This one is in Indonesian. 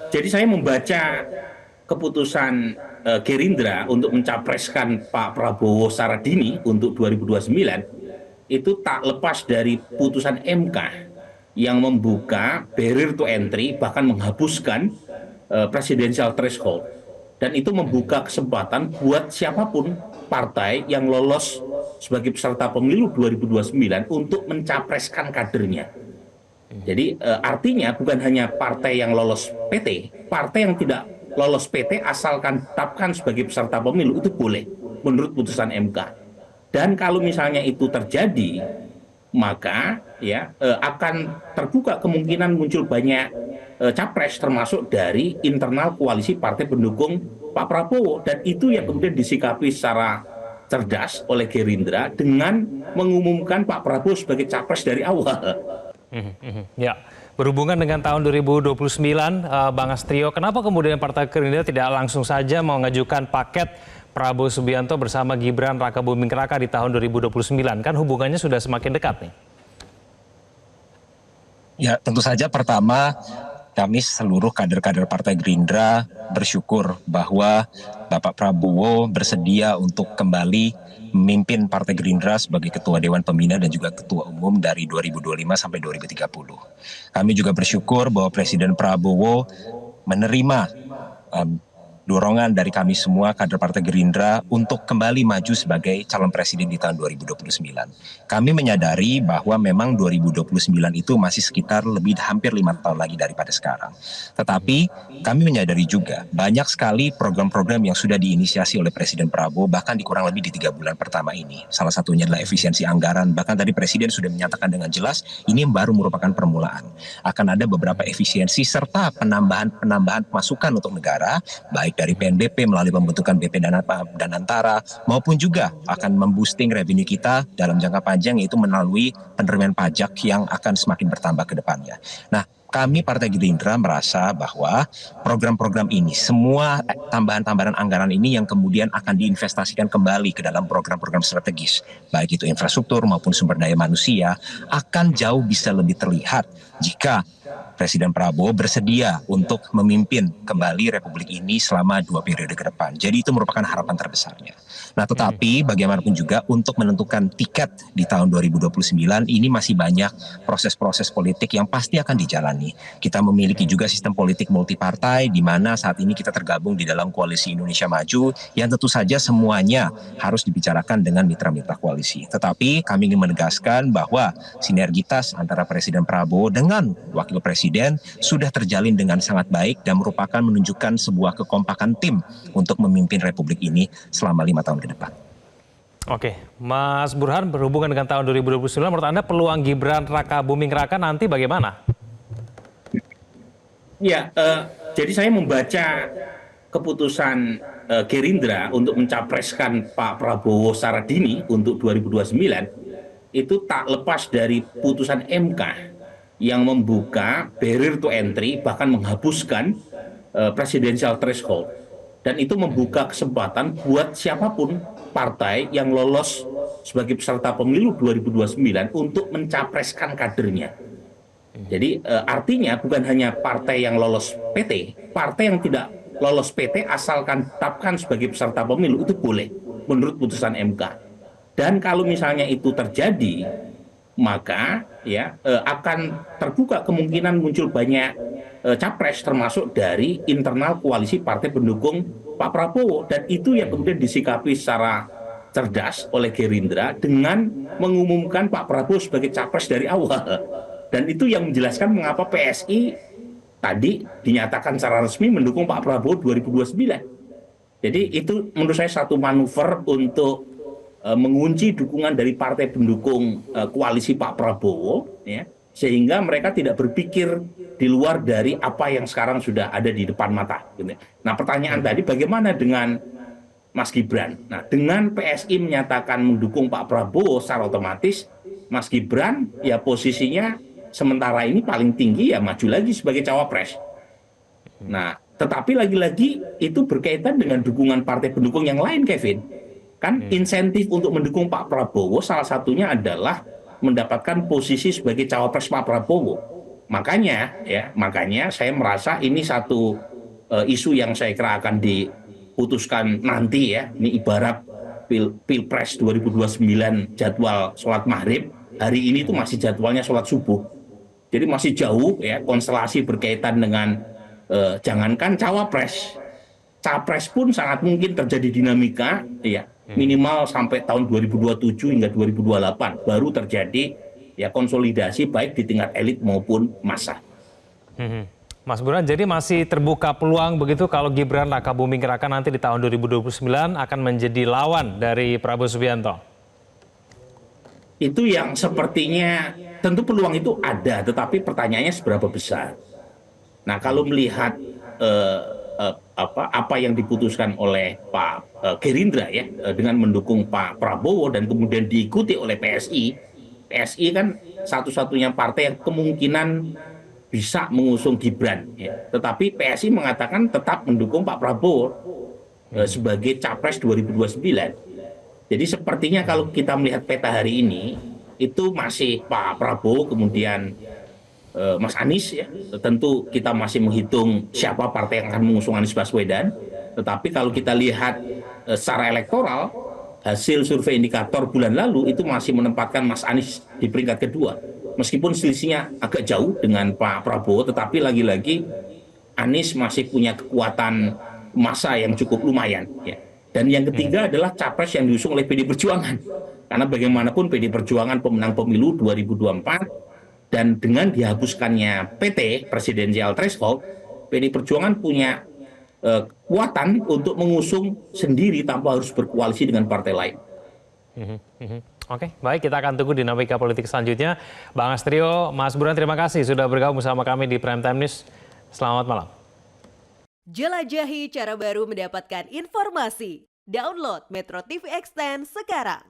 Jadi saya membaca keputusan Gerindra untuk mencapreskan Pak Prabowo secara dini untuk 2029 itu tak lepas dari putusan MK yang membuka barrier to entry, bahkan menghapuskan presidential threshold, dan itu membuka kesempatan buat siapapun partai yang lolos sebagai peserta pemilu 2029 untuk mencapreskan kadernya. Jadi artinya bukan hanya partai yang lolos PT, partai yang tidak lolos PT asalkan tetapkan sebagai peserta pemilu itu boleh menurut putusan MK. Dan kalau misalnya itu terjadi, maka ya akan terbuka kemungkinan muncul banyak capres termasuk dari internal koalisi partai pendukung Pak Prabowo, dan itu yang kemudian disikapi secara cerdas oleh Gerindra dengan mengumumkan Pak Prabowo sebagai capres dari awal. Ya, berhubungan dengan tahun 2029, Bang Astrio, kenapa kemudian Partai Gerindra tidak langsung saja mengajukan paket Prabowo Subianto bersama Gibran Rakabuming Raka di tahun 2029? Kan hubungannya sudah semakin dekat nih. Ya, tentu saja pertama kami seluruh kader-kader Partai Gerindra bersyukur bahwa Bapak Prabowo bersedia untuk kembali memimpin Partai Gerindra sebagai Ketua Dewan Pembina dan juga Ketua Umum dari 2025 sampai 2030. Kami juga bersyukur bahwa Presiden Prabowo menerima dorongan dari kami semua kader Partai Gerindra untuk kembali maju sebagai calon presiden di tahun 2029. Kami menyadari bahwa memang 2029 itu masih sekitar hampir 5 tahun lagi daripada sekarang. Tetapi kami menyadari juga banyak sekali program-program yang sudah diinisiasi oleh Presiden Prabowo bahkan di kurang lebih di 3 bulan pertama ini. Salah satunya adalah efisiensi anggaran. Bahkan tadi Presiden sudah menyatakan dengan jelas ini baru merupakan permulaan. Akan ada beberapa efisiensi serta penambahan pemasukan untuk negara, baik dari PNBP melalui pembentukan BP Danantara, maupun juga akan memboosting revenue kita dalam jangka panjang, yaitu melalui penerimaan pajak yang akan semakin bertambah ke depannya. Nah, kami Partai Gerindra merasa bahwa program-program ini, semua tambahan-tambahan anggaran ini yang kemudian akan diinvestasikan kembali ke dalam program-program strategis, baik itu infrastruktur maupun sumber daya manusia, akan jauh bisa lebih terlihat jika Presiden Prabowo bersedia untuk memimpin kembali Republik ini selama 2 periode ke depan. Jadi itu merupakan harapan terbesarnya. Nah, tetapi bagaimanapun juga untuk menentukan tiket di tahun 2029 ini masih banyak proses-proses politik yang pasti akan dijalani. Kita memiliki juga sistem politik multipartai di mana saat ini kita tergabung di dalam Koalisi Indonesia Maju yang tentu saja semuanya harus dibicarakan dengan mitra-mitra koalisi. Tetapi kami ingin menegaskan bahwa sinergitas antara Presiden Prabowo dengan Wakil Presiden sudah terjalin dengan sangat baik dan merupakan menunjukkan sebuah kekompakan tim untuk memimpin Republik ini selama 5 tahun ke depan. Oke, Mas Burhan, berhubungan dengan tahun 2029, menurut Anda peluang Gibran Rakabuming Raka nanti bagaimana? Ya, jadi saya membaca keputusan Gerindra untuk mencapreskan Pak Prabowo secara dini untuk 2029 itu tak lepas dari putusan MK yang membuka barrier to entry, bahkan menghapuskan presidential threshold, dan itu membuka kesempatan buat siapapun partai yang lolos sebagai peserta pemilu 2029 untuk mencapreskan kadernya. Jadi artinya bukan hanya partai yang lolos PT, partai yang tidak lolos PT asalkan tetapkan sebagai peserta pemilu itu boleh menurut putusan MK. Dan kalau misalnya itu terjadi, maka ya akan terbuka kemungkinan muncul banyak capres termasuk dari internal koalisi partai pendukung Pak Prabowo, dan itu yang kemudian disikapi secara cerdas oleh Gerindra dengan mengumumkan Pak Prabowo sebagai capres dari awal. Dan itu yang menjelaskan mengapa PSI tadi dinyatakan secara resmi mendukung Pak Prabowo 2029. Jadi itu menurut saya satu manuver untuk mengunci dukungan dari partai pendukung koalisi Pak Prabowo, ya, sehingga mereka tidak berpikir di luar dari apa yang sekarang sudah ada di depan mata. Gitu. Nah, pertanyaan tadi bagaimana dengan Mas Gibran? Nah, dengan PSI menyatakan mendukung Pak Prabowo, secara otomatis Mas Gibran ya posisinya sementara ini paling tinggi ya maju lagi sebagai cawapres. Nah, tetapi lagi-lagi itu berkaitan dengan dukungan partai pendukung yang lain, Kevin. Kan insentif untuk mendukung Pak Prabowo salah satunya adalah mendapatkan posisi sebagai cawapres Pak Prabowo. makanya saya merasa ini satu isu yang saya kira akan diputuskan nanti ya. Ini ibarat Pilpres 2029 jadwal sholat maghrib, hari ini tuh masih jadwalnya sholat subuh. Jadi masih jauh ya, konstelasi berkaitan dengan jangankan cawapres, capres pun sangat mungkin terjadi dinamika ya, minimal sampai tahun 2027 hingga 2028 baru terjadi ya konsolidasi baik di tingkat elit maupun massa. Mas Burhan, jadi masih terbuka peluang begitu kalau Gibran Rakabuming Raka nanti di tahun 2029 akan menjadi lawan dari Prabowo Subianto? Itu yang sepertinya tentu peluang itu ada, tetapi pertanyaannya seberapa besar. Nah, kalau melihat apa yang diputuskan oleh Pak Gerindra ya dengan mendukung Pak Prabowo dan kemudian diikuti oleh PSI kan satu-satunya partai yang kemungkinan bisa mengusung Gibran. Ya. Tetapi PSI mengatakan tetap mendukung Pak Prabowo sebagai capres 2029. Jadi sepertinya kalau kita melihat peta hari ini itu masih Pak Prabowo kemudian Mas Anies ya, tentu kita masih menghitung siapa partai yang akan mengusung Anies Baswedan. Tetapi kalau kita lihat secara elektoral, hasil survei indikator bulan lalu itu masih menempatkan Mas Anies di peringkat kedua. Meskipun selisihnya agak jauh dengan Pak Prabowo, tetapi lagi-lagi Anies masih punya kekuatan massa yang cukup lumayan. Ya. Dan yang ketiga adalah capres yang diusung oleh PD Perjuangan. Karena bagaimanapun PD Perjuangan pemenang pemilu 2024, dan dengan dihapuskannya PT Presidensial Threshold, PD Perjuangan punya kekuatan untuk mengusung sendiri tanpa harus berkoalisi dengan partai lain. Oke, baik, kita akan tunggu dinamika politik selanjutnya. Bang Astrio, Mas Burhan, terima kasih sudah bergabung bersama kami di Prime Time News. Selamat malam. Jelajahi cara baru mendapatkan informasi. Download Metro TV Extend sekarang.